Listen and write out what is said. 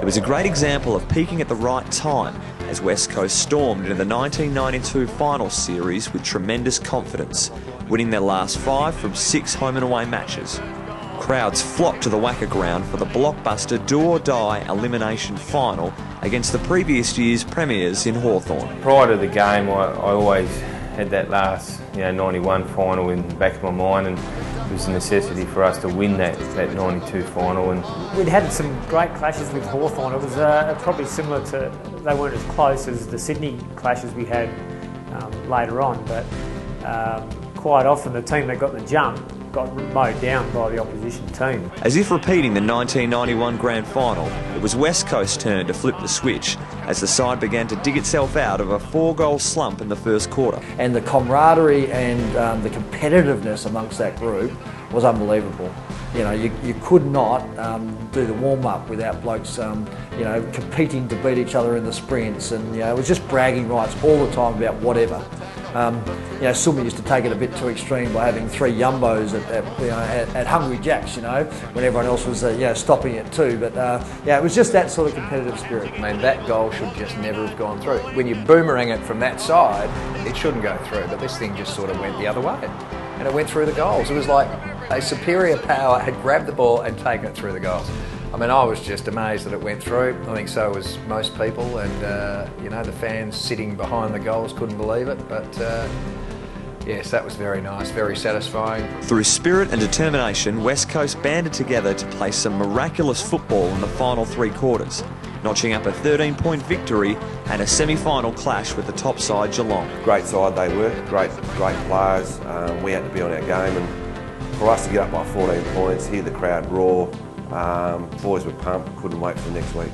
It was a great example of peaking at the right time as West Coast stormed into the 1992 finals series with tremendous confidence, winning their last 5 from 6 home and away matches. Crowds flocked to the Wacker ground for the blockbuster do-or-die elimination final against the previous year's premiers in Hawthorn. Prior to the game, I always had that last 91 final in the back of my mind, and it was a necessity for us to win that 92 final. And we'd had some great clashes with Hawthorn. It was probably similar to, they weren't as close as the Sydney clashes we had later on, but quite often the team that got the jump got mowed down by the opposition team. As if repeating the 1991 Grand Final, it was West Coast's turn to flip the switch as the side began to dig itself out of a 4-goal slump in the first quarter. And the camaraderie and the competitiveness amongst that group was unbelievable. You know, you could not do the warm-up without blokes, competing to beat each other in the sprints, and it was just bragging rights all the time about whatever. Sumi used to take it a bit too extreme by having 3 yumbos at Hungry Jack's, when everyone else was stopping it too. But it was just that sort of competitive spirit. I mean, that goal should just never have gone through. When you boomerang it from that side, it shouldn't go through, but this thing just sort of went the other way. And it went through the goals. It was like a superior power had grabbed the ball and taken it through the goals. I mean, I was just amazed that it went through. I think so was most people, and the fans sitting behind the goals couldn't believe it. But yes, that was very nice, very satisfying. Through spirit and determination, West Coast banded together to play some miraculous football in the final 3 quarters, notching up a 13-point victory and a semi-final clash with the top side Geelong. Great side they were, great players. We had to be on our game, and for us to get up by 14 points, hear the crowd roar, boys were pumped, couldn't wait for next week.